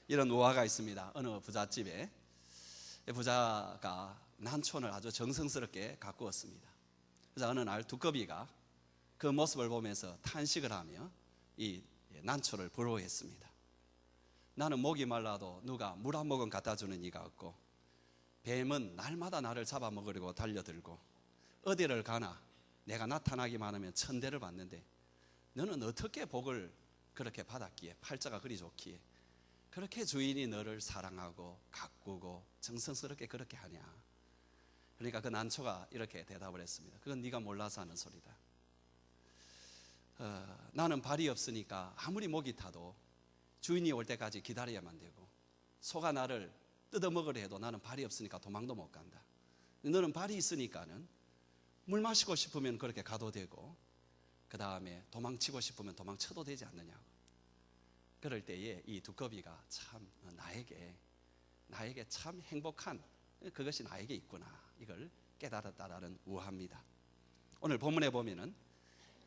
이런 우화가 있습니다. 어느 부잣집에 부자가 난촌을 아주 정성스럽게 가꾸었습니다. 그래서 어느 날 두꺼비가 그 모습을 보면서 탄식을 하며 이 난초를 부러워했습니다. 나는 목이 말라도 누가 물 한 모금 갖다 주는 이가 없고, 뱀은 날마다 나를 잡아먹으려고 달려들고, 어디를 가나 내가 나타나기만 하면 천대를 받는데 너는 어떻게 복을 그렇게 받았기에, 팔자가 그리 좋기에 그렇게 주인이 너를 사랑하고 가꾸고 정성스럽게 그렇게 하냐. 그러니까 그 난초가 이렇게 대답을 했습니다. 그건 네가 몰라서 하는 소리다. 나는 발이 없으니까 아무리 목이 타도 주인이 올 때까지 기다려야만 되고, 소가 나를 뜯어먹으려 해도 나는 발이 없으니까 도망도 못 간다. 너는 발이 있으니까는 물 마시고 싶으면 그렇게 가도 되고, 그 다음에 도망치고 싶으면 도망쳐도 되지 않느냐고. 그럴 때에 이 두꺼비가 참 나에게 참 행복한 그것이 나에게 있구나, 이걸 깨달았다라는 우화입니다. 오늘 본문에 보면은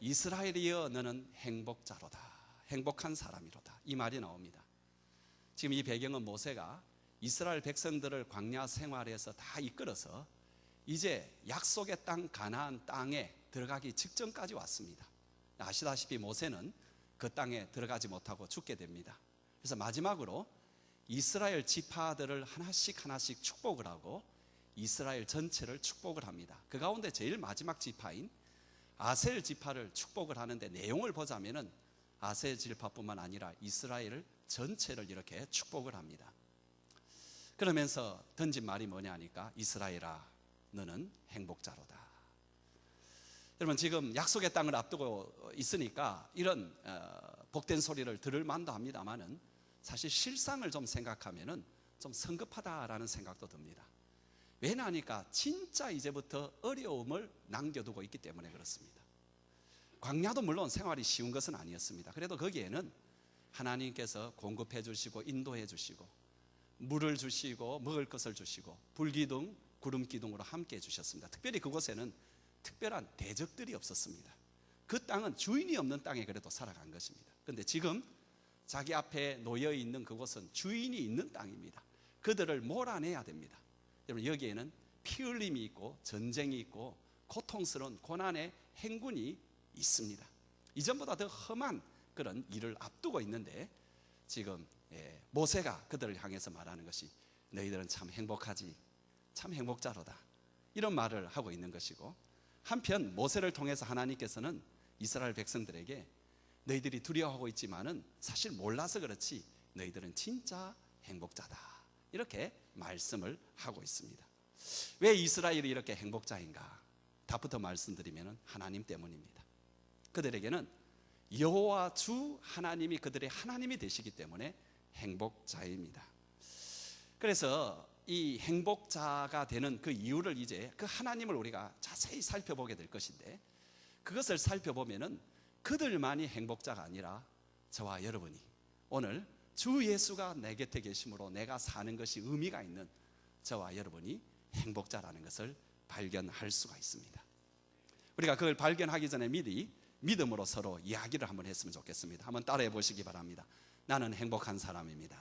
이스라엘이여 너는 행복자로다, 행복한 사람이로다, 이 말이 나옵니다. 지금 이 배경은 모세가 이스라엘 백성들을 광야 생활에서 다 이끌어서 이제 약속의 땅 가나안 땅에 들어가기 직전까지 왔습니다. 아시다시피 모세는 그 땅에 들어가지 못하고 죽게 됩니다. 그래서 마지막으로 이스라엘 지파들을 하나씩 축복을 하고 이스라엘 전체를 축복을 합니다. 그 가운데 제일 마지막 지파인 아셀 지파를 축복을 하는데, 내용을 보자면은 아셀 지파뿐만 아니라 이스라엘 전체를 이렇게 축복을 합니다. 그러면서 던진 말이 뭐냐 하니까 이스라엘아 너는 행복자로다. 여러분, 지금 약속의 땅을 앞두고 있으니까 이런 복된 소리를 들을 만도 합니다만은, 사실 실상을 좀 생각하면은 좀 성급하다라는 생각도 듭니다. 왜냐하니까 진짜 이제부터 어려움을 남겨두고 있기 때문에 그렇습니다. 광야도 물론 생활이 쉬운 것은 아니었습니다. 그래도 거기에는 하나님께서 공급해 주시고 인도해 주시고 물을 주시고 먹을 것을 주시고 불기둥 구름기둥으로 함께 해 주셨습니다. 특별히 그곳에는 특별한 대적들이 없었습니다. 그 땅은 주인이 없는 땅에 그래도 살아간 것입니다. 그런데 지금 자기 앞에 놓여 있는 그곳은 주인이 있는 땅입니다. 그들을 몰아내야 됩니다. 여러분, 여기에는 피 흘림이 있고 전쟁이 있고 고통스러운 고난의 행군이 있습니다. 이전보다 더 험한 그런 일을 앞두고 있는데, 지금 모세가 그들을 향해서 말하는 것이 너희들은 참 행복하지, 참 행복자로다, 이런 말을 하고 있는 것이고, 한편 모세를 통해서 하나님께서는 이스라엘 백성들에게 너희들이 두려워하고 있지만은 사실 몰라서 그렇지 너희들은 진짜 행복자다, 이렇게 말씀을 하고 있습니다. 왜 이스라엘이 이렇게 행복자인가? 답부터 말씀드리면 하나님 때문입니다. 그들에게는 여호와 주 하나님이 그들의 하나님이 되시기 때문에 행복자입니다. 그래서 이 행복자가 되는 그 이유를, 이제 그 하나님을 우리가 자세히 살펴보게 될 것인데, 그것을 살펴보면은 그들만이 행복자가 아니라 저와 여러분이 오늘 주 예수가 내 곁에 계심으로 내가 사는 것이 의미가 있는 저와 여러분이 행복자라는 것을 발견할 수가 있습니다. 우리가 그걸 발견하기 전에 미리 믿음으로 서로 이야기를 한번 했으면 좋겠습니다. 한번 따라해 보시기 바랍니다. 나는 행복한 사람입니다.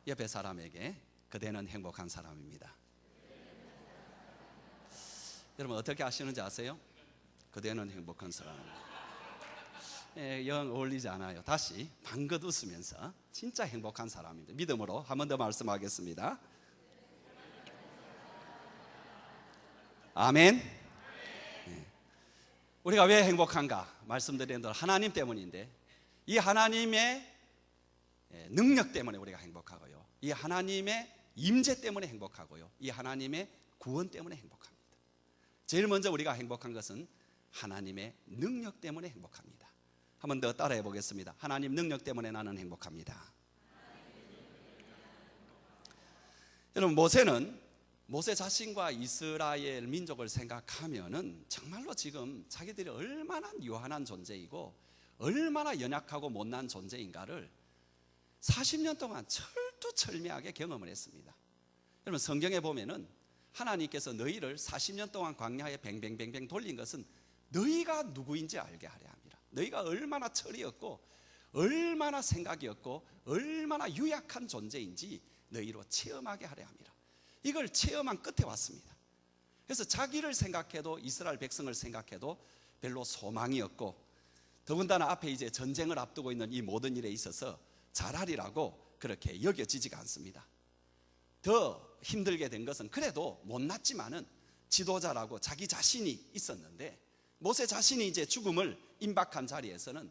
옆에 사람에게 그대는 행복한 사람입니다. 여러분, 어떻게 하시는지 아세요? 그대는 행복한 사람입니다. 영 어울리지 않아요. 다시 방긋 웃으면서 진짜 행복한 사람입니다. 믿음으로 한 번 더 말씀하겠습니다. 아멘. 우리가 왜 행복한가 말씀드린 대로 하나님 때문인데, 이 하나님의 능력 때문에 우리가 행복하고요, 이 하나님의 임재 때문에 행복하고요, 이 하나님의 구원 때문에 행복합니다. 제일 먼저 우리가 행복한 것은 하나님의 능력 때문에 행복합니다. 한 번 더 따라해 보겠습니다. 하나님 능력 때문에 나는 행복합니다. 여러분, 모세 자신과 이스라엘 민족을 생각하면은 정말로 지금 자기들이 얼마나 유한한 존재이고 얼마나 연약하고 못난 존재인가를 40년 동안 철두철미하게 경험을 했습니다. 여러분, 성경에 보면은 하나님께서 너희를 40년 동안 광야에 뱅뱅뱅뱅 돌린 것은 너희가 누구인지 알게 하려 합니다. 너희가 얼마나 철이 없고 얼마나 생각이 없고 얼마나 유약한 존재인지 너희로 체험하게 하려 함이라. 이걸 체험한 끝에 왔습니다. 그래서 자기를 생각해도, 이스라엘 백성을 생각해도 별로 소망이 없고, 더군다나 앞에 이제 전쟁을 앞두고 있는 이 모든 일에 있어서 잘하리라고 그렇게 여겨지지가 않습니다. 더 힘들게 된 것은 그래도 못났지만은 지도자라고 자기 자신이 있었는데, 모세 자신이 이제 죽음을 임박한 자리에서는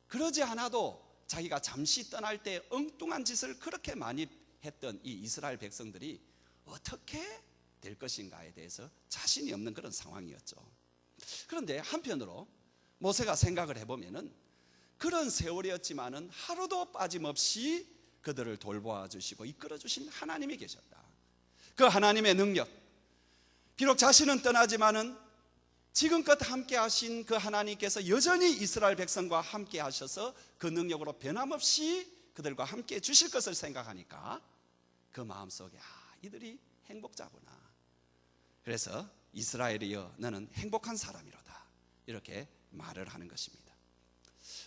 그러지 않아도 자기가 잠시 떠날 때 엉뚱한 짓을 그렇게 많이 했던 이 이스라엘 백성들이 어떻게 될 것인가에 대해서 자신이 없는 그런 상황이었죠. 그런데 한편으로 모세가 생각을 해보면은 그런 세월이었지만은 하루도 빠짐없이 그들을 돌보아 주시고 이끌어 주신 하나님이 계셨다. 그 하나님의 능력, 비록 자신은 떠나지만은 지금껏 함께 하신 그 하나님께서 여전히 이스라엘 백성과 함께 하셔서 그 능력으로 변함없이 그들과 함께 주실 것을 생각하니까 그 마음속에 이들이 행복자구나. 그래서 이스라엘이여 너는 행복한 사람이로다, 이렇게 말을 하는 것입니다.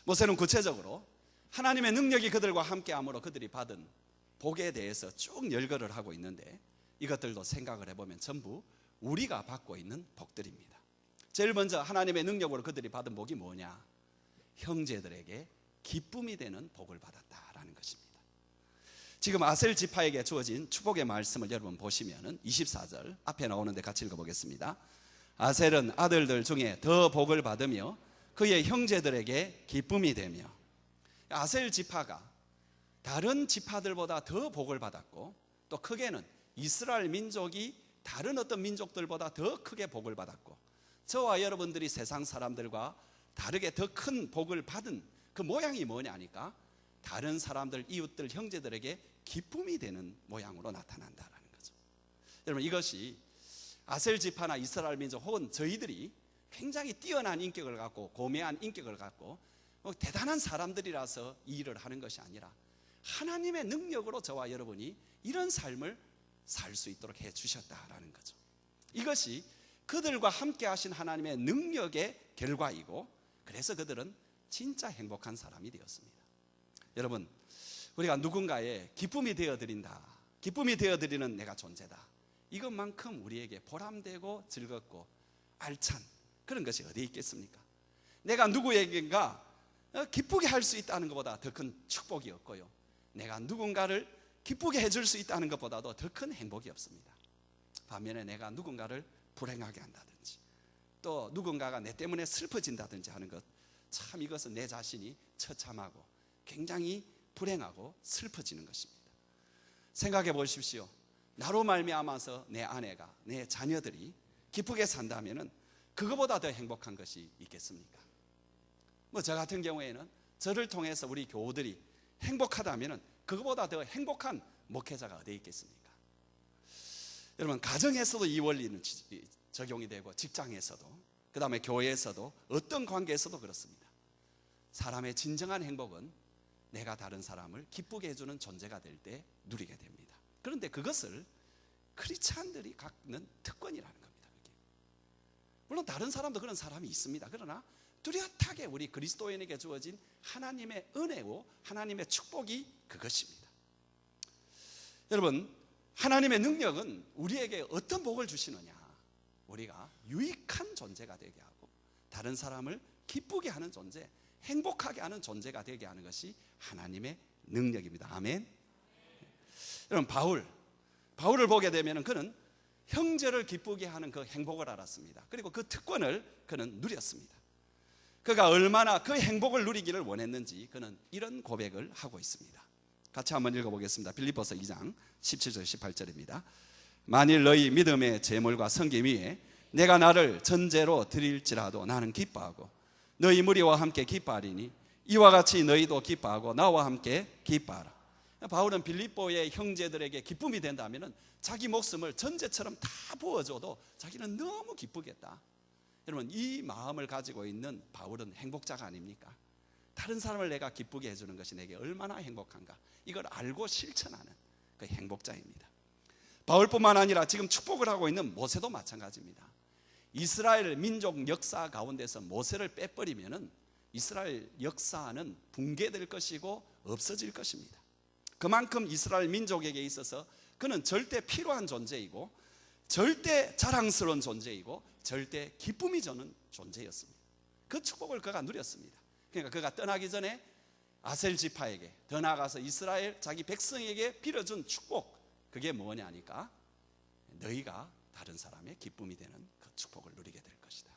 모세는 구체적으로 하나님의 능력이 그들과 함께함으로 그들이 받은 복에 대해서 쭉 열거를 하고 있는데, 이것들도 생각을 해보면 전부 우리가 받고 있는 복들입니다. 제일 먼저 하나님의 능력으로 그들이 받은 복이 뭐냐? 형제들에게 기쁨이 되는 복을 받았다라는 것입니다. 지금 아셀 지파에게 주어진 축복의 말씀을 여러분 보시면 24절 앞에 나오는데 같이 읽어보겠습니다. 아셀은 아들들 중에 더 복을 받으며 그의 형제들에게 기쁨이 되며. 아셀 지파가 다른 지파들보다 더 복을 받았고, 또 크게는 이스라엘 민족이 다른 어떤 민족들보다 더 크게 복을 받았고, 저와 여러분들이 세상 사람들과 다르게 더 큰 복을 받은 그 모양이 뭐냐니까 다른 사람들, 이웃들, 형제들에게 기쁨이 되는 모양으로 나타난다라는 거죠. 여러분, 이것이 아셀 지파나 이스라엘 민족 혹은 저희들이 굉장히 뛰어난 인격을 갖고 고매한 인격을 갖고 대단한 사람들이라서 이 일을 하는 것이 아니라 하나님의 능력으로 저와 여러분이 이런 삶을 살 수 있도록 해 주셨다라는 거죠. 이것이 그들과 함께 하신 하나님의 능력의 결과이고, 그래서 그들은 진짜 행복한 사람이 되었습니다. 여러분, 우리가 누군가의 기쁨이 되어드린다, 기쁨이 되어드리는 내가 존재다, 이것만큼 우리에게 보람되고 즐겁고 알찬 그런 것이 어디에 있겠습니까? 내가 누구에게인가 기쁘게 할 수 있다는 것보다 더 큰 축복이 없고요, 내가 누군가를 기쁘게 해줄 수 있다는 것보다도 더 큰 행복이 없습니다. 반면에 내가 누군가를 불행하게 한다든지, 또 누군가가 내 때문에 슬퍼진다든지 하는 것, 참 이것은 내 자신이 처참하고 굉장히 불행하고 슬퍼지는 것입니다. 생각해 보십시오. 나로 말미암아서 내 아내가, 내 자녀들이 기쁘게 산다면은 그거보다 더 행복한 것이 있겠습니까? 저 같은 경우에는 저를 통해서 우리 교우들이 행복하다면은 그거보다 더 행복한 목회자가 어디에 있겠습니까? 여러분, 가정에서도 이 원리는 적용이 되고, 직장에서도, 그 다음에 교회에서도, 어떤 관계에서도 그렇습니다. 사람의 진정한 행복은 내가 다른 사람을 기쁘게 해주는 존재가 될 때 누리게 됩니다. 그런데 그것을 크리스찬들이 갖는 특권이라는 겁니다. 그게. 물론 다른 사람도 그런 사람이 있습니다. 그러나 뚜렷하게 우리 그리스도인에게 주어진 하나님의 은혜고 하나님의 축복이 그것입니다. 여러분, 하나님의 능력은 우리에게 어떤 복을 주시느냐? 우리가 유익한 존재가 되게 하고 다른 사람을 기쁘게 하는 존재, 행복하게 하는 존재가 되게 하는 것이 하나님의 능력입니다. 아멘. 여러분, 바울을 보게 되면 그는 형제를 기쁘게 하는 그 행복을 알았습니다. 그리고 그 특권을 그는 누렸습니다. 그가 얼마나 그 행복을 누리기를 원했는지 그는 이런 고백을 하고 있습니다. 같이 한번 읽어보겠습니다. 빌립보서 2장 17절 18절입니다. 만일 너희 믿음의 제물과 성김 위에 내가 나를 전제로 드릴지라도 나는 기뻐하고 너희 무리와 함께 기뻐하리니 이와 같이 너희도 기뻐하고 나와 함께 기뻐하라. 바울은 빌립보의 형제들에게 기쁨이 된다면 자기 목숨을 전제처럼 다 부어줘도 자기는 너무 기쁘겠다. 여러분, 이 마음을 가지고 있는 바울은 행복자가 아닙니까? 다른 사람을 내가 기쁘게 해주는 것이 내게 얼마나 행복한가, 이걸 알고 실천하는 그 행복자입니다. 바울뿐만 아니라 지금 축복을 하고 있는 모세도 마찬가지입니다. 이스라엘 민족 역사 가운데서 모세를 빼버리면은 이스라엘 역사는 붕괴될 것이고 없어질 것입니다. 그만큼 이스라엘 민족에게 있어서 그는 절대 필요한 존재이고 절대 자랑스러운 존재이고 절대 기쁨이 주는 존재였습니다. 그 축복을 그가 누렸습니다. 그러니까 그가 떠나기 전에 아셀 지파에게, 더 나아가서 이스라엘 자기 백성에게 빌어준 축복, 그게 뭐냐니까 너희가 다른 사람의 기쁨이 되는 그 축복을 누리게 될 것이다.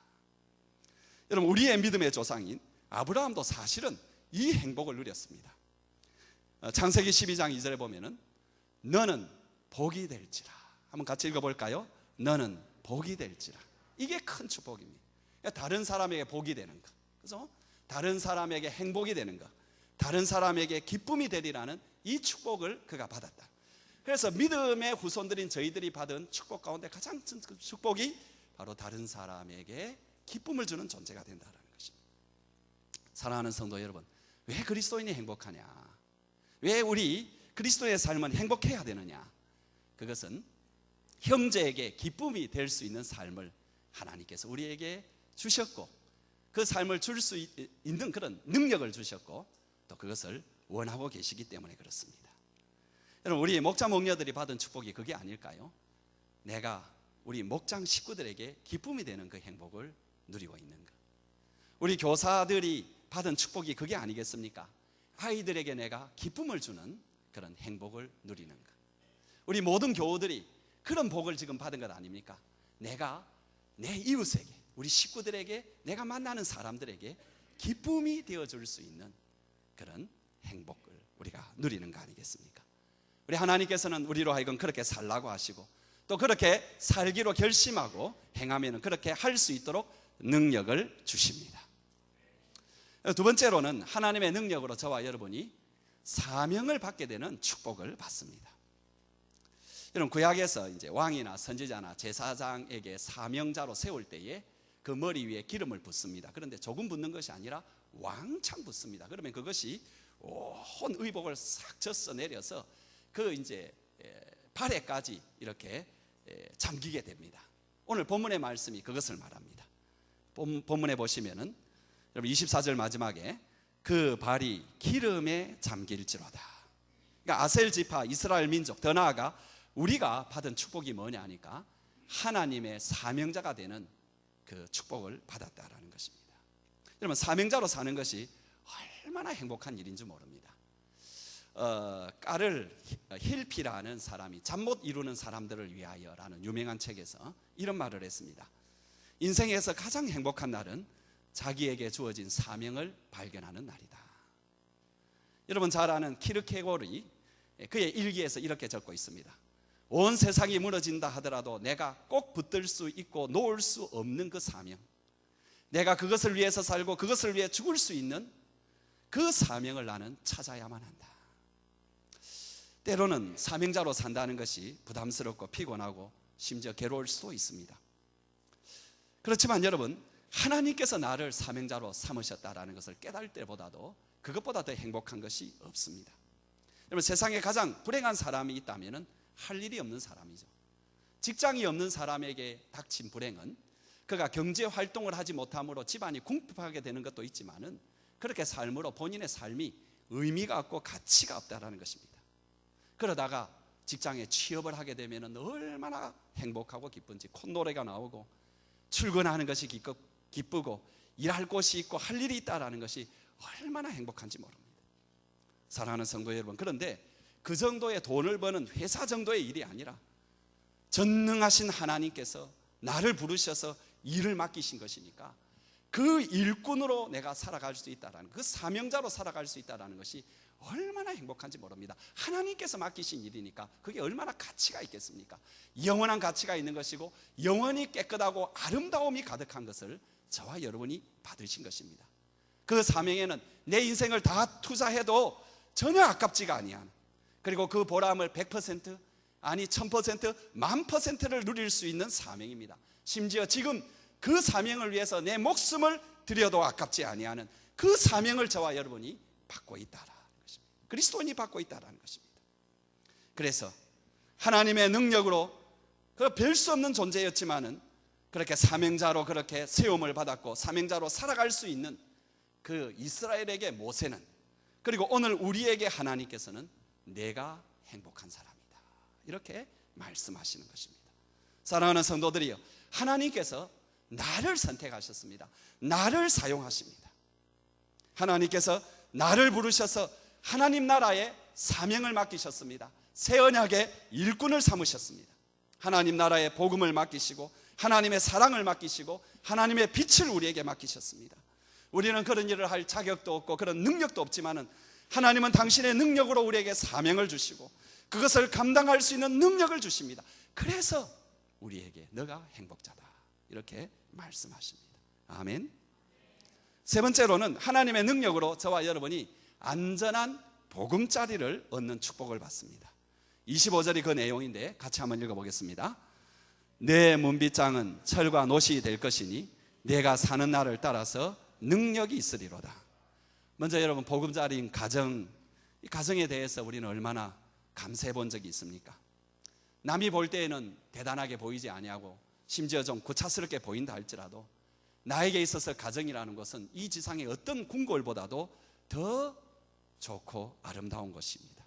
여러분, 우리의 믿음의 조상인 아브라함도 사실은 이 행복을 누렸습니다. 창세기 12장 2절에 보면은 너는 복이 될지라. 한번 같이 읽어볼까요? 너는 복이 될지라. 이게 큰 축복입니다. 다른 사람에게 복이 되는 것, 그래서 다른 사람에게 행복이 되는 것, 다른 사람에게 기쁨이 되리라는 이 축복을 그가 받았다. 그래서 믿음의 후손들인 저희들이 받은 축복 가운데 가장 큰 축복이 바로 다른 사람에게 기쁨을 주는 존재가 된다는 것입니다. 사랑하는 성도 여러분, 왜 그리스도인이 행복하냐? 왜 우리 그리스도의 삶은 행복해야 되느냐? 그것은 형제에게 기쁨이 될 수 있는 삶을 하나님께서 우리에게 주셨고, 그 삶을 줄 수 있는 그런 능력을 주셨고, 또 그것을 원하고 계시기 때문에 그렇습니다. 여러분, 우리 목자 목녀들이 받은 축복이 그게 아닐까요? 내가 우리 목장 식구들에게 기쁨이 되는 그 행복을 누리고 있는 것. 우리 교사들이 받은 축복이 그게 아니겠습니까? 아이들에게 내가 기쁨을 주는 그런 행복을 누리는 것. 우리 모든 교우들이 그런 복을 지금 받은 것 아닙니까? 내가 내 이웃에게, 우리 식구들에게, 내가 만나는 사람들에게 기쁨이 되어줄 수 있는 그런 행복을 우리가 누리는 거 아니겠습니까? 우리 하나님께서는 우리로 하여금 그렇게 살라고 하시고, 또 그렇게 살기로 결심하고 행하면 그렇게 할 수 있도록 능력을 주십니다. 두 번째로는 하나님의 능력으로 저와 여러분이 사명을 받게 되는 축복을 받습니다. 여러분, 구약에서 이제 왕이나 선지자나 제사장에게 사명자로 세울 때에 그 머리 위에 기름을 붓습니다. 그런데 조금 붓는 것이 아니라 왕창 붓습니다. 그러면 그것이 온 의복을 싹 젖어 내려서 그 이제 발에까지 이렇게 잠기게 됩니다. 오늘 본문의 말씀이 그것을 말합니다. 본문에 보시면은 여러분 24절 마지막에 그 발이 기름에 잠길지로다. 그러니까 아셀 지파 이스라엘 민족, 더 나아가 우리가 받은 축복이 뭐냐 하니까 하나님의 사명자가 되는 그 축복을 받았다라는 것입니다. 여러분, 사명자로 사는 것이 얼마나 행복한 일인 줄 모릅니다. 까를 힐피라는 사람이 잠 못 이루는 사람들을 위하여라는 유명한 책에서 이런 말을 했습니다. 인생에서 가장 행복한 날은 자기에게 주어진 사명을 발견하는 날이다. 여러분 잘 아는 키르케고르이 그의 일기에서 이렇게 적고 있습니다. 온 세상이 무너진다 하더라도 내가 꼭 붙들 수 있고 놓을 수 없는 그 사명, 내가 그것을 위해서 살고 그것을 위해 죽을 수 있는 그 사명을 나는 찾아야만 한다. 때로는 사명자로 산다는 것이 부담스럽고 피곤하고 심지어 괴로울 수도 있습니다. 그렇지만 여러분, 하나님께서 나를 사명자로 삼으셨다라는 것을 깨달을 때보다도 그것보다 더 행복한 것이 없습니다. 여러분, 세상에 가장 불행한 사람이 있다면 할 일이 없는 사람이죠. 직장이 없는 사람에게 닥친 불행은 그가 경제 활동을 하지 못함으로 집안이 궁핍하게 되는 것도 있지만은 그렇게 삶으로 본인의 삶이 의미가 없고 가치가 없다라는 것입니다. 그러다가 직장에 취업을 하게 되면 얼마나 행복하고 기쁜지, 콧노래가 나오고 출근하는 것이 기쁘고 일할 곳이 있고 할 일이 있다라는 것이 얼마나 행복한지 모릅니다. 사랑하는 성도 여러분, 그런데 그 정도의 돈을 버는 회사 정도의 일이 아니라 전능하신 하나님께서 나를 부르셔서 일을 맡기신 것이니까 그 일꾼으로 내가 살아갈 수 있다라는, 그 사명자로 살아갈 수 있다라는 것이 얼마나 행복한지 모릅니다. 하나님께서 맡기신 일이니까 그게 얼마나 가치가 있겠습니까? 영원한 가치가 있는 것이고 영원히 깨끗하고 아름다움이 가득한 것을 저와 여러분이 받으신 것입니다. 그 사명에는 내 인생을 다 투자해도 전혀 아깝지가 아니한, 그리고 그 보람을 100% 아니 1000% 10,000%를 누릴 수 있는 사명입니다. 심지어 지금 그 사명을 위해서 내 목숨을 드려도 아깝지 아니하는 그 사명을 저와 여러분이 받고 있다라는 것입니다. 그리스도인이 받고 있다라는 것입니다. 그래서 하나님의 능력으로 그 별 수 없는 존재였지만은 그렇게 사명자로 그렇게 세움을 받았고 사명자로 살아갈 수 있는 그 이스라엘에게 모세는, 그리고 오늘 우리에게 하나님께서는 내가 행복한 사람이다, 이렇게 말씀하시는 것입니다. 사랑하는 성도들이여, 하나님께서 나를 선택하셨습니다. 나를 사용하십니다. 하나님께서 나를 부르셔서 하나님 나라의 사명을 맡기셨습니다. 새 언약의 일꾼을 삼으셨습니다. 하나님 나라의 복음을 맡기시고 하나님의 사랑을 맡기시고 하나님의 빛을 우리에게 맡기셨습니다. 우리는 그런 일을 할 자격도 없고 그런 능력도 없지만은 하나님은 당신의 능력으로 우리에게 사명을 주시고 그것을 감당할 수 있는 능력을 주십니다. 그래서 우리에게 너가 행복자다, 이렇게 말씀하십니다. 아멘. 세 번째로는 하나님의 능력으로 저와 여러분이 안전한 보금자리를 얻는 축복을 받습니다. 25절이 그 내용인데 같이 한번 읽어보겠습니다. 내 문빗장은 철과 노시 될 것이니 내가 사는 날을 따라서 능력이 있으리로다. 먼저 여러분, 보금자리인 가정, 이 가정에 대해서 우리는 얼마나 감사해 본 적이 있습니까? 남이 볼 때에는 대단하게 보이지 아니하고 심지어 좀 구차스럽게 보인다 할지라도 나에게 있어서 가정이라는 것은 이 지상의 어떤 궁궐보다도 더 좋고 아름다운 것입니다.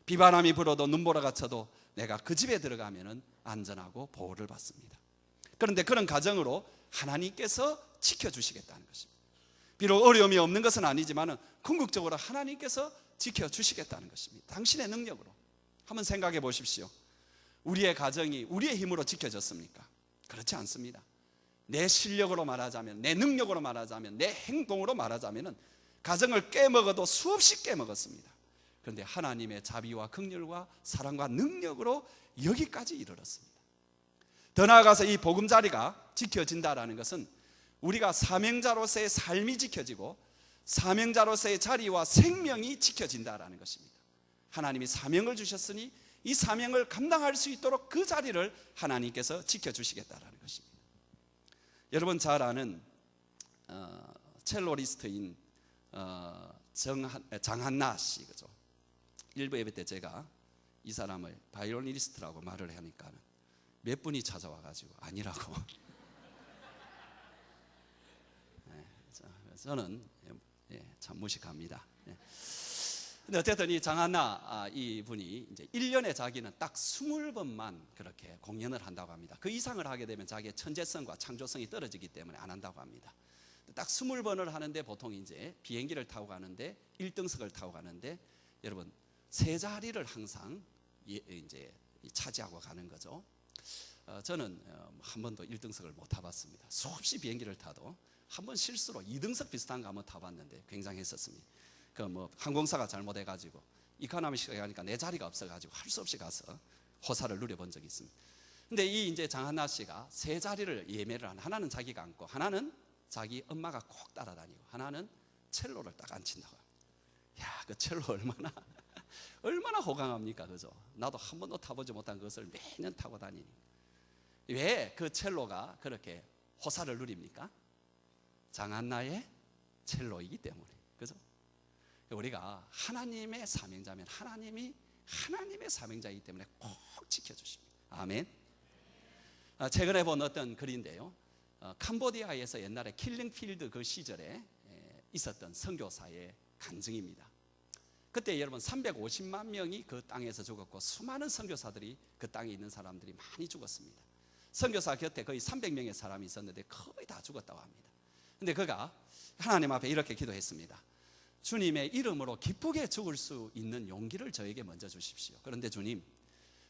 비바람이 불어도 눈보라가 쳐도 내가 그 집에 들어가면 안전하고 보호를 받습니다. 그런데 그런 가정으로 하나님께서 지켜주시겠다는 것입니다. 비록 어려움이 없는 것은 아니지만 궁극적으로 하나님께서 지켜주시겠다는 것입니다. 당신의 능력으로. 한번 생각해 보십시오. 우리의 가정이 우리의 힘으로 지켜졌습니까? 그렇지 않습니다. 내 실력으로 말하자면, 내 능력으로 말하자면, 내 행동으로 말하자면 가정을 깨먹어도 수없이 깨먹었습니다. 그런데 하나님의 자비와 긍휼과 사랑과 능력으로 여기까지 이르렀습니다. 더 나아가서 이 보금자리가 지켜진다라는 것은 우리가 사명자로서의 삶이 지켜지고 사명자로서의 자리와 생명이 지켜진다라는 것입니다. 하나님이 사명을 주셨으니 이 사명을 감당할 수 있도록 그 자리를 하나님께서 지켜주시겠다라는 것입니다. 여러분 잘 아는 첼로리스트인 장한나 씨, 그죠? 일부 예배 때 제가 이 사람을 바이올리니스트라고 말을 하니까 몇 분이 찾아와가지고 아니라고. 저는 참 무식합니다. 근데 어쨌든 이 장한나 이 분이 이제 1년에 자기는 딱 20번만 그렇게 공연을 한다고 합니다. 그 이상을 하게 되면 자기의 천재성과 창조성이 떨어지기 때문에 안 한다고 합니다. 딱 20번을 하는데 보통 이제 비행기를 타고 가는데 1등석을 타고 가는데 여러분 세 자리를 항상 이제 차지하고 가는 거죠. 저는 한 번도 1등석을 못 타봤습니다. 수없이 비행기를 타도 한 번 실수로 2등석 비슷한 거 한번 타봤는데 굉장했었습니다. 그 뭐 항공사가 잘못해가지고 이코노미 시간에 가니까 내 자리가 없어가지고 할 수 없이 가서 호사를 누려본 적이 있습니다. 근데 이 이제 장한나 씨가 세 자리를 예매를 하나는 자기가 앉고 하나는 자기 엄마가 꼭 따라다니고 하나는 첼로를 딱 앉힌다고. 야, 그 첼로 얼마나 호강합니까, 그죠? 나도 한 번도 타보지 못한 것을 매년 타고 다니니. 왜 그 첼로가 그렇게 호사를 누립니까? 장한나의 첼로이기 때문에, 그죠? 우리가 하나님의 사명자면 하나님이 하나님의 사명자이기 때문에 꼭 지켜주십니다. 아멘. 최근에 본 어떤 글인데요, 캄보디아에서 옛날에 킬링필드 그 시절에 있었던 선교사의 간증입니다. 그때 여러분 350만 명이 그 땅에서 죽었고 수많은 선교사들이 그 땅에 있는 사람들이 많이 죽었습니다. 선교사 곁에 거의 300명의 사람이 있었는데 거의 다 죽었다고 합니다. 근데 그가 하나님 앞에 이렇게 기도했습니다. 주님의 이름으로 기쁘게 죽을 수 있는 용기를 저에게 먼저 주십시오. 그런데 주님,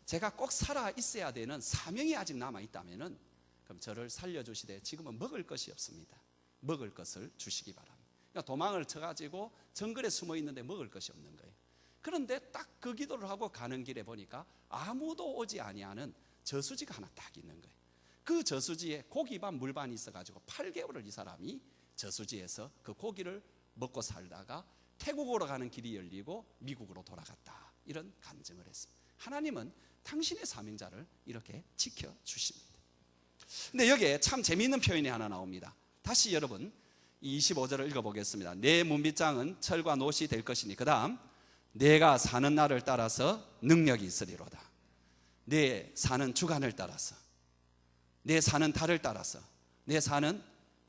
제가 꼭 살아 있어야 되는 사명이 아직 남아있다면 그럼 저를 살려주시되 지금은 먹을 것이 없습니다. 먹을 것을 주시기 바랍니다. 그러니까 도망을 쳐가지고 정글에 숨어 있는데 먹을 것이 없는 거예요. 그런데 딱 그 기도를 하고 가는 길에 보니까 아무도 오지 아니하는 저수지가 하나 딱 있는 거예요. 그 저수지에 고기반 물반이 있어가지고 8개월을 이 사람이 저수지에서 그 고기를 먹고 살다가 태국으로 가는 길이 열리고 미국으로 돌아갔다, 이런 간증을 했습니다. 하나님은 당신의 사명자를 이렇게 지켜주십니다. 근데 여기에 참 재미있는 표현이 하나 나옵니다. 다시 여러분 25절을 읽어보겠습니다. 내 문빗장은 철과 노시 될 것이니 그 다음 내가 사는 날을 따라서 능력이 있으리로다. 내 사는 주간을 따라서, 내 사는 달을 따라서, 내 사는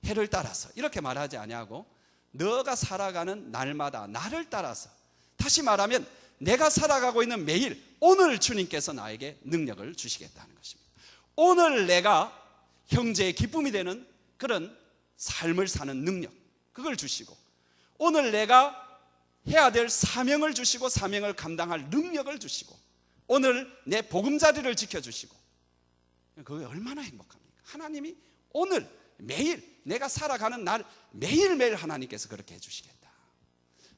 해를 따라서, 이렇게 말하지 아니하고 너가 살아가는 날마다 나를 따라서, 다시 말하면 내가 살아가고 있는 매일, 오늘 주님께서 나에게 능력을 주시겠다는 것입니다. 오늘 내가 형제의 기쁨이 되는 그런 삶을 사는 능력, 그걸 주시고, 오늘 내가 해야 될 사명을 주시고 사명을 감당할 능력을 주시고, 오늘 내 보금자리를 지켜주시고, 그게 얼마나 행복합니까? 하나님이 오늘 매일 내가 살아가는 날 매일매일 하나님께서 그렇게 해주시겠다.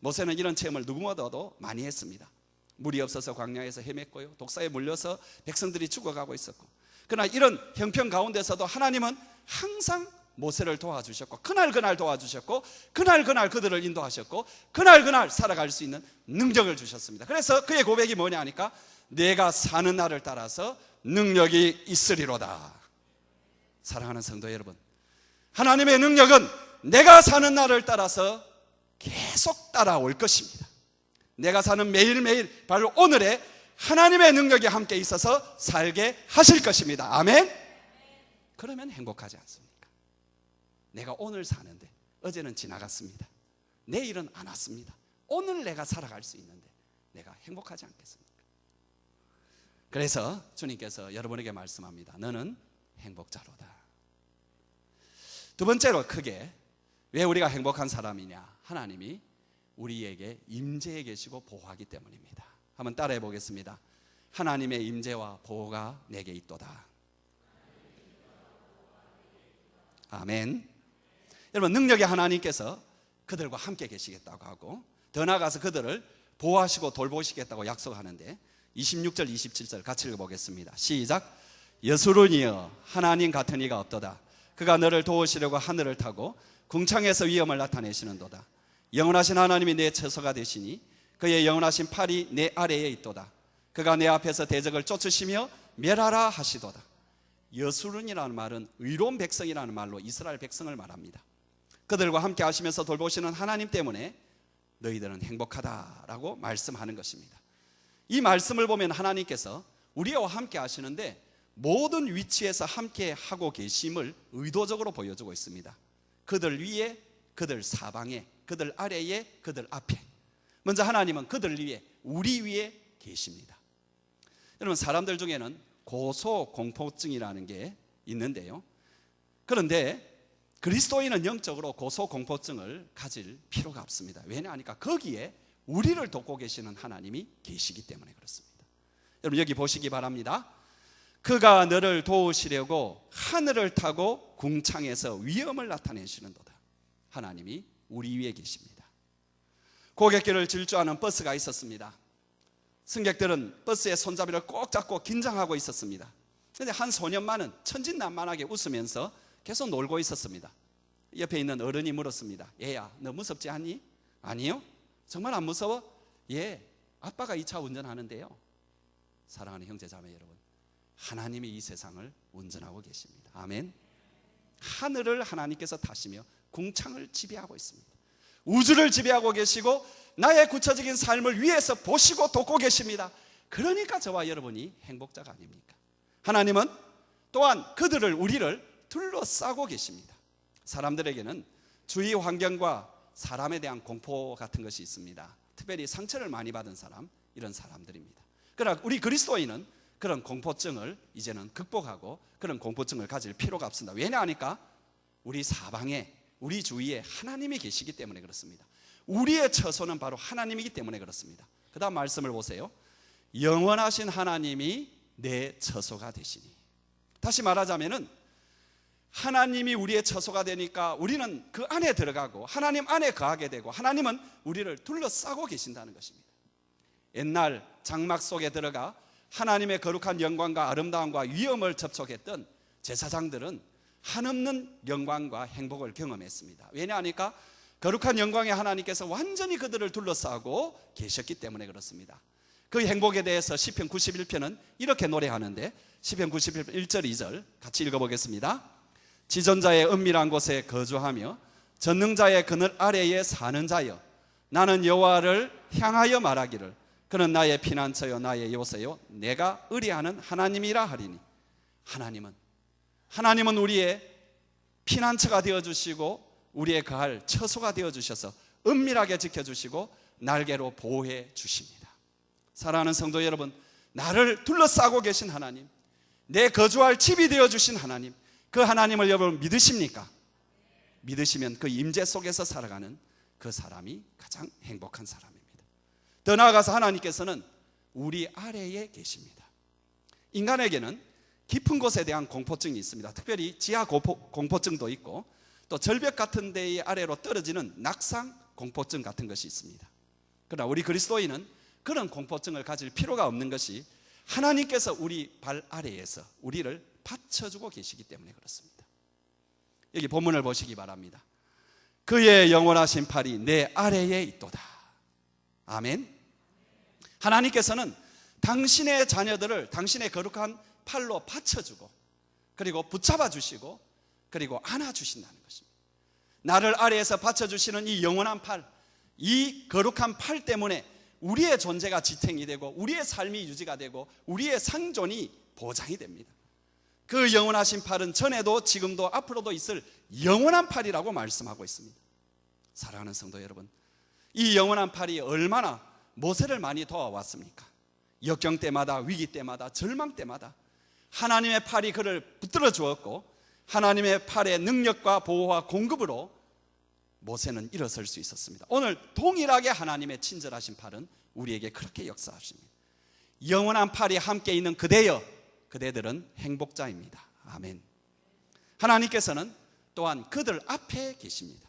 모세는 이런 체험을 누구보다도 많이 했습니다. 물이 없어서 광야에서 헤맸고요, 독사에 물려서 백성들이 죽어가고 있었고, 그러나 이런 형편 가운데서도 하나님은 항상 모세를 도와주셨고, 그날 도와주셨고, 그날 그들을 인도하셨고, 그날 살아갈 수 있는 능력을 주셨습니다. 그래서 그의 고백이 뭐냐 하니까, 내가 사는 날을 따라서 능력이 있으리로다. 사랑하는 성도 여러분, 하나님의 능력은 내가 사는 날을 따라서 계속 따라올 것입니다. 내가 사는 매일매일 바로 오늘에 하나님의 능력이 함께 있어서 살게 하실 것입니다. 아멘. 그러면 행복하지 않습니까? 내가 오늘 사는데 어제는 지나갔습니다. 내일은 안 왔습니다. 오늘 내가 살아갈 수 있는데 내가 행복하지 않겠습니까? 그래서 주님께서 여러분에게 말씀합니다. 너는 행복자로다. 두 번째로 크게 왜 우리가 행복한 사람이냐? 하나님이 우리에게 임재해 계시고 보호하기 때문입니다. 한번 따라해 보겠습니다. 하나님의 임재와 보호가 내게 있도다. 아멘. 여러분, 능력의 하나님께서 그들과 함께 계시겠다고 하고, 더 나아가서 그들을 보호하시고 돌보시겠다고 약속하는데, 26절 27절 같이 읽어보겠습니다. 시작. 여수론이여 하나님 같은 이가 없도다. 그가 너를 도우시려고 하늘을 타고 궁창에서 위엄을 나타내시는도다. 영원하신 하나님이 내 처소가 되시니 그의 영원하신 팔이 내 아래에 있도다. 그가 내 앞에서 대적을 쫓으시며 멸하라 하시도다. 여수론이라는 말은 의로운 백성이라는 말로 이스라엘 백성을 말합니다. 그들과 함께 하시면서 돌보시는 하나님 때문에 너희들은 행복하다라고 말씀하는 것입니다. 이 말씀을 보면 하나님께서 우리와 함께 하시는데 모든 위치에서 함께 하고 계심을 의도적으로 보여주고 있습니다. 그들 위에, 그들 사방에, 그들 아래에, 그들 앞에. 먼저 하나님은 그들 위에, 우리 위에 계십니다. 여러분, 사람들 중에는 고소공포증이라는 게 있는데요, 그런데 그리스도인은 영적으로 고소공포증을 가질 필요가 없습니다. 왜냐하니까 거기에 우리를 돕고 계시는 하나님이 계시기 때문에 그렇습니다. 여러분, 여기 보시기 바랍니다. 그가 너를 도우시려고 하늘을 타고 궁창에서 위엄을 나타내시는도다. 하나님이 우리 위에 계십니다. 고갯길을 질주하는 버스가 있었습니다. 승객들은 버스의 손잡이를 꼭 잡고 긴장하고 있었습니다. 그런데 한 소년만은 천진난만하게 웃으면서 계속 놀고 있었습니다. 옆에 있는 어른이 물었습니다. 얘야, 너 무섭지 않니? 아니요. 정말 안 무서워? 예, 아빠가 이 차 운전하는데요. 사랑하는 형제자매 여러분, 하나님이 이 세상을 운전하고 계십니다. 아멘. 하늘을 하나님께서 타시며 궁창을 지배하고 있습니다. 우주를 지배하고 계시고 나의 구체적인 삶을 위해서 보시고 돕고 계십니다. 그러니까 저와 여러분이 행복자가 아닙니까? 하나님은 또한 그들을, 우리를 둘러싸고 계십니다. 사람들에게는 주위 환경과 사람에 대한 공포 같은 것이 있습니다. 특별히 상처를 많이 받은 사람, 이런 사람들입니다. 그러나 우리 그리스도인은 그런 공포증을 이제는 극복하고 그런 공포증을 가질 필요가 없습니다. 왜냐하니까 우리 사방에, 우리 주위에 하나님이 계시기 때문에 그렇습니다. 우리의 처소는 바로 하나님이기 때문에 그렇습니다. 그 다음 말씀을 보세요. 영원하신 하나님이 내 처소가 되시니. 다시 말하자면은 하나님이 우리의 처소가 되니까 우리는 그 안에 들어가고 하나님 안에 거하게 되고 하나님은 우리를 둘러싸고 계신다는 것입니다. 옛날 장막 속에 들어가 하나님의 거룩한 영광과 아름다움과 위엄을 접촉했던 제사장들은 한없는 영광과 행복을 경험했습니다. 왜냐하니까 거룩한 영광의 하나님께서 완전히 그들을 둘러싸고 계셨기 때문에 그렇습니다. 그 행복에 대해서 시편 91편은 이렇게 노래하는데, 시편 91편 1절 2절 같이 읽어보겠습니다. 지존자의 은밀한 곳에 거주하며 전능자의 그늘 아래에 사는 자여, 나는 여호와를 향하여 말하기를 그는 나의 피난처요 나의 요새요 내가 의뢰하는 하나님이라 하리니. 하나님은 우리의 피난처가 되어주시고 우리의 거할 처소가 되어주셔서 은밀하게 지켜주시고 날개로 보호해 주십니다. 사랑하는 성도 여러분, 나를 둘러싸고 계신 하나님, 내 거주할 집이 되어주신 하나님, 그 하나님을 여러분 믿으십니까? 믿으시면 그 임재 속에서 살아가는 그 사람이 가장 행복한 사람입니다. 더 나아가서 하나님께서는 우리 아래에 계십니다. 인간에게는 깊은 곳에 대한 공포증이 있습니다. 특별히 지하 공포증도 있고 또 절벽 같은 데의 아래로 떨어지는 낙상 공포증 같은 것이 있습니다. 그러나 우리 그리스도인은 그런 공포증을 가질 필요가 없는 것이 하나님께서 우리 발 아래에서 우리를 받쳐주고 계시기 때문에 그렇습니다. 여기 본문을 보시기 바랍니다. 그의 영원하신 팔이 내 아래에 있도다. 아멘. 하나님께서는 당신의 자녀들을 당신의 거룩한 팔로 받쳐주고 그리고 붙잡아 주시고 그리고 안아주신다는 것입니다. 나를 아래에서 받쳐주시는 이 영원한 팔, 이 거룩한 팔 때문에 우리의 존재가 지탱이 되고 우리의 삶이 유지가 되고 우리의 생존이 보장이 됩니다. 그 영원하신 팔은 전에도 지금도 앞으로도 있을 영원한 팔이라고 말씀하고 있습니다. 사랑하는 성도 여러분, 이 영원한 팔이 얼마나 모세를 많이 도와왔습니까? 역경 때마다, 위기 때마다, 절망 때마다 하나님의 팔이 그를 붙들어 주었고 하나님의 팔의 능력과 보호와 공급으로 모세는 일어설 수 있었습니다. 오늘 동일하게 하나님의 친절하신 팔은 우리에게 그렇게 역사하십니다. 영원한 팔이 함께 있는 그대여, 그대들은 행복자입니다. 아멘. 하나님께서는 또한 그들 앞에 계십니다.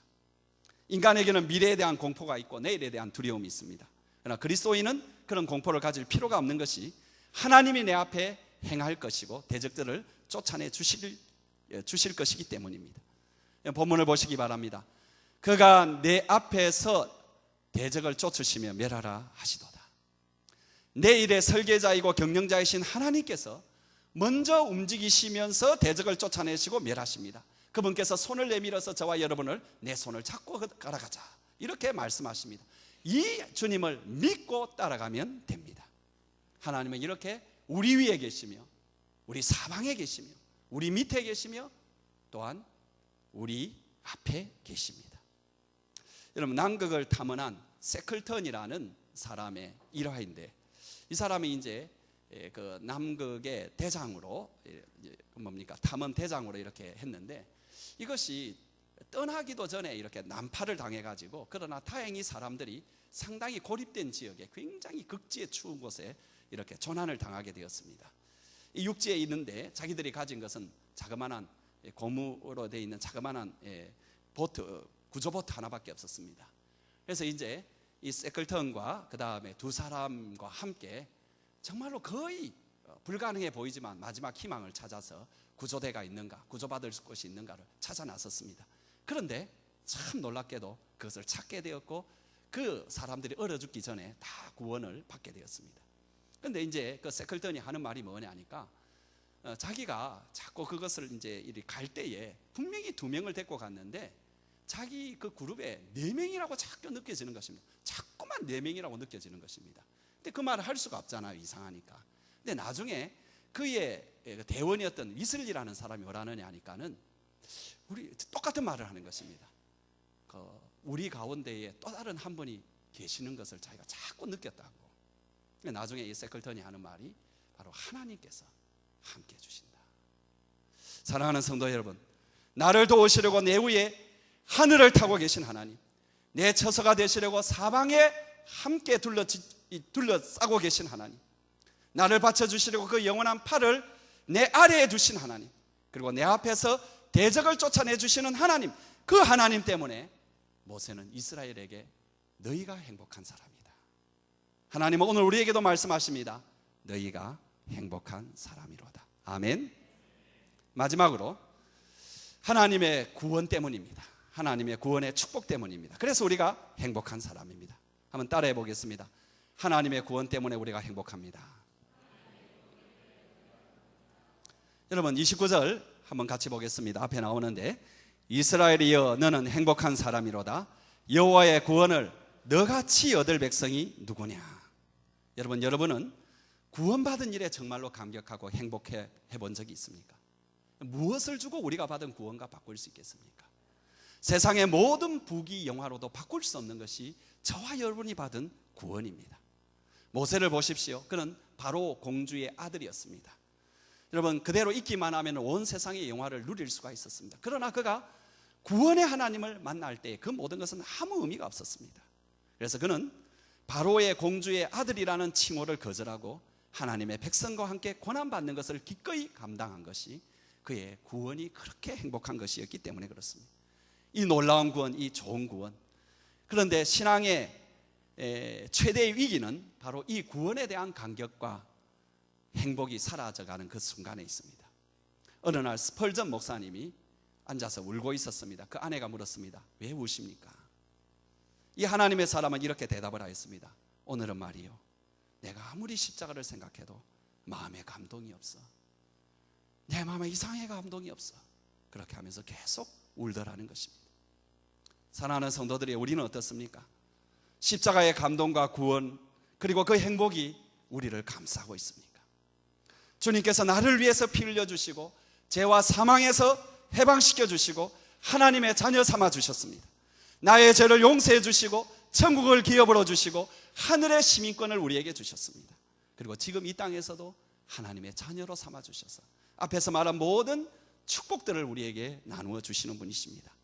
인간에게는 미래에 대한 공포가 있고 내일에 대한 두려움이 있습니다. 그러나 그리스도인은 그런 공포를 가질 필요가 없는 것이 하나님이 내 앞에 행할 것이고 대적들을 쫓아내 주실 것이기 때문입니다. 본문을 보시기 바랍니다. 그가 내 앞에서 대적을 쫓으시며 멸하라 하시도다. 내 일의 설계자이고 경영자이신 하나님께서 먼저 움직이시면서 대적을 쫓아내시고 멸하십니다. 그분께서 손을 내밀어서 저와 여러분을 내 손을 잡고 따라가자 이렇게 말씀하십니다. 이 주님을 믿고 따라가면 됩니다. 하나님은 이렇게 우리 위에 계시며 우리 사방에 계시며 우리 밑에 계시며 또한 우리 앞에 계십니다. 여러분, 남극을 탐험한 세클턴이라는 사람의 일화인데 이 사람이 이제 그 남극의 대장으로 탐험 대장으로 이렇게 했는데 이것이 떠나기도 전에 이렇게 난파를 당해가지고 그러나 다행히 사람들이 상당히 고립된 지역에 굉장히 극지에 추운 곳에 이렇게 조난을 당하게 되었습니다. 이 육지에 있는데 자기들이 가진 것은 자그마한 고무로 되어 있는 자그마한 구조보트 하나밖에 없었습니다. 그래서 이제 이 세클턴과 그 다음에 두 사람과 함께 정말로 거의 불가능해 보이지만 마지막 희망을 찾아서 구조대가 있는가, 구조받을 곳이 있는가를 찾아 나섰습니다. 그런데 참 놀랍게도 그것을 찾게 되었고 그 사람들이 얼어 죽기 전에 다 구원을 받게 되었습니다. 그런데 이제 그 세클턴이 하는 말이 뭐냐 하니까 자기가 자꾸 그것을 이제 이리 갈 때에 분명히 2명을 데리고 갔는데 자기 그 그룹에 4명이라고 자꾸 느껴지는 것입니다. 자꾸만 4명이라고 느껴지는 것입니다. 근데 그 말을 할 수가 없잖아요. 이상하니까. 근데 나중에 그의 대원이었던 위슬리라는 사람이 뭐라느냐 하니까는 우리 똑같은 말을 하는 것입니다. 우리 가운데에 또 다른 한 분이 계시는 것을 자기가 자꾸 느꼈다고. 나중에 이 세클턴이 하는 말이 바로 하나님께서 함께 해주신다. 사랑하는 성도 여러분, 나를 도우시려고 내 위에 하늘을 타고 계신 하나님, 내 처소가 되시려고 사방에 함께 둘러싸고 계신 하나님, 나를 받쳐주시려고 그 영원한 팔을 내 아래에 두신 하나님, 그리고 내 앞에서 대적을 쫓아내주시는 하나님, 그 하나님 때문에 모세는 이스라엘에게 너희가 행복한 사람이다. 하나님은 오늘 우리에게도 말씀하십니다. 너희가 행복한 사람이로다. 아멘. 마지막으로 하나님의 구원 때문입니다. 하나님의 구원의 축복 때문입니다. 그래서 우리가 행복한 사람입니다. 한번 따라해 보겠습니다. 하나님의 구원 때문에 우리가 행복합니다. 여러분 29절 한번 같이 보겠습니다. 앞에 나오는데 이스라엘이여 너는 행복한 사람이로다. 여호와의 구원을 너같이 얻을 백성이 누구냐. 여러분은 구원받은 일에 정말로 감격하고 행복해 본 적이 있습니까? 무엇을 주고 우리가 받은 구원과 바꿀 수 있겠습니까? 세상의 모든 부귀 영화로도 바꿀 수 없는 것이 저와 여러분이 받은 구원입니다. 모세를 보십시오. 그는 바로 공주의 아들이었습니다. 여러분, 그대로 있기만 하면 온 세상의 영화를 누릴 수가 있었습니다. 그러나 그가 구원의 하나님을 만날 때 그 모든 것은 아무 의미가 없었습니다. 그래서 그는 바로의 공주의 아들이라는 칭호를 거절하고 하나님의 백성과 함께 고난받는 것을 기꺼이 감당한 것이 그의 구원이 그렇게 행복한 것이었기 때문에 그렇습니다. 이 놀라운 구원, 이 좋은 구원. 그런데 신앙의 최대의 위기는 바로 이 구원에 대한 감격과 행복이 사라져가는 그 순간에 있습니다. 어느 날 스펄전 목사님이 앉아서 울고 있었습니다. 그 아내가 물었습니다. 왜 우십니까? 이 하나님의 사람은 이렇게 대답을 하였습니다. 오늘은 말이요, 내가 아무리 십자가를 생각해도 마음에 감동이 없어. 내 마음에 이상의 감동이 없어. 그렇게 하면서 계속 울더라는 것입니다. 사랑하는 성도들이, 우리는 어떻습니까? 십자가의 감동과 구원, 그리고 그 행복이 우리를 감싸고 있습니까? 주님께서 나를 위해서 피 흘려주시고 죄와 사망에서 해방시켜 주시고 하나님의 자녀 삼아 주셨습니다. 나의 죄를 용서해 주시고 천국을 기업으로 주시고 하늘의 시민권을 우리에게 주셨습니다. 그리고 지금 이 땅에서도 하나님의 자녀로 삼아 주셔서 앞에서 말한 모든 축복들을 우리에게 나누어 주시는 분이십니다.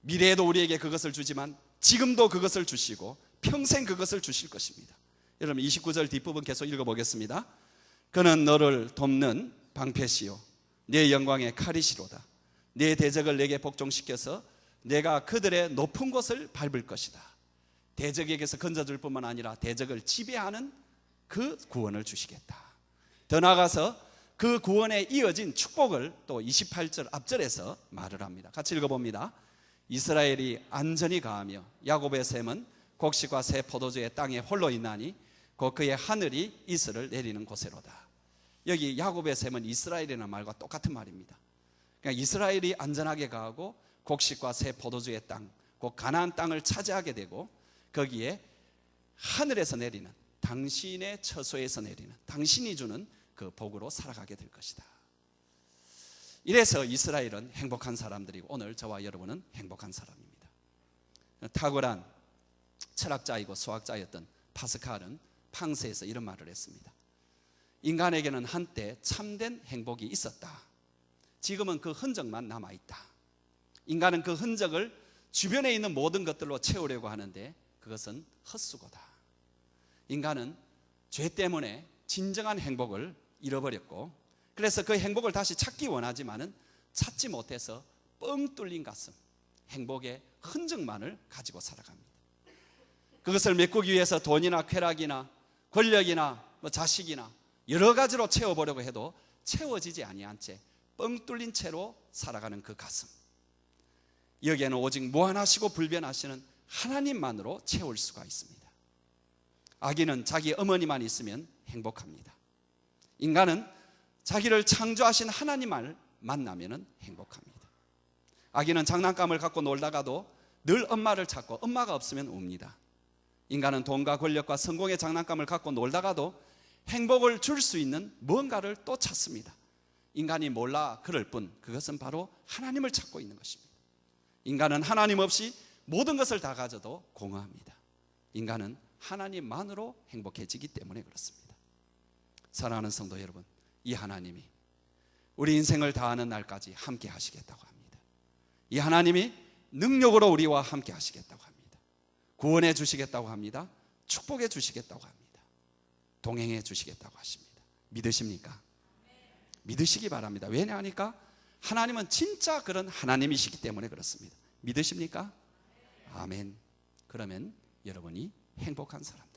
미래에도 우리에게 그것을 주지만 지금도 그것을 주시고 평생 그것을 주실 것입니다. 여러분, 29절 뒷부분 계속 읽어보겠습니다. 그는 너를 돕는 방패시요 내 영광의 칼이시로다. 내 대적을 내게 복종시켜서 내가 그들의 높은 곳을 밟을 것이다. 대적에게서 건져줄 뿐만 아니라 대적을 지배하는 그 구원을 주시겠다. 더 나아가서 그 구원에 이어진 축복을 또 28절 앞절에서 말을 합니다. 같이 읽어봅니다. 이스라엘이 안전히 가하며 야곱의 샘은 곡식과 새 포도주의 땅에 홀로 있나니 곧 그의 하늘이 이슬을 내리는 곳에로다. 여기 야곱의 샘은 이스라엘이라는 말과 똑같은 말입니다. 그러니까 이스라엘이 안전하게 가고 곡식과 새 포도주의 땅, 곧 가나안 땅을 차지하게 되고 거기에 하늘에서 내리는, 당신의 처소에서 내리는, 당신이 주는 그 복으로 살아가게 될 것이다. 이래서 이스라엘은 행복한 사람들이고 오늘 저와 여러분은 행복한 사람입니다. 탁월한 철학자이고 수학자였던 파스칼은 팡세에서 이런 말을 했습니다. 인간에게는 한때 참된 행복이 있었다. 지금은 그 흔적만 남아있다. 인간은 그 흔적을 주변에 있는 모든 것들로 채우려고 하는데 그것은 헛수고다. 인간은 죄 때문에 진정한 행복을 잃어버렸고 그래서 그 행복을 다시 찾기 원하지만은 찾지 못해서 뻥 뚫린 가슴, 행복의 흔적만을 가지고 살아갑니다. 그것을 메꾸기 위해서 돈이나 쾌락이나 권력이나 자식이나 여러 가지로 채워보려고 해도 채워지지 아니한 채 뻥 뚫린 채로 살아가는 그 가슴, 여기에는 오직 무한하시고 불변하시는 하나님만으로 채울 수가 있습니다. 아기는 자기 어머니만 있으면 행복합니다. 인간은 자기를 창조하신 하나님을 만나면 행복합니다. 아기는 장난감을 갖고 놀다가도 늘 엄마를 찾고 엄마가 없으면 웁니다. 인간은 돈과 권력과 성공의 장난감을 갖고 놀다가도 행복을 줄 수 있는 뭔가를 또 찾습니다. 인간이 몰라 그럴 뿐 그것은 바로 하나님을 찾고 있는 것입니다. 인간은 하나님 없이 모든 것을 다 가져도 공허합니다. 인간은 하나님만으로 행복해지기 때문에 그렇습니다. 사랑하는 성도 여러분, 이 하나님이 우리 인생을 다하는 날까지 함께 하시겠다고 합니다. 이 하나님이 능력으로 우리와 함께 하시겠다고 합니다. 구원해 주시겠다고 합니다. 축복해 주시겠다고 합니다. 동행해 주시겠다고 하십니다. 믿으십니까? 믿으시기 바랍니다. 왜냐하니까 하나님은 진짜 그런 하나님이시기 때문에 그렇습니다. 믿으십니까? 아멘. 그러면 여러분이 행복한 사람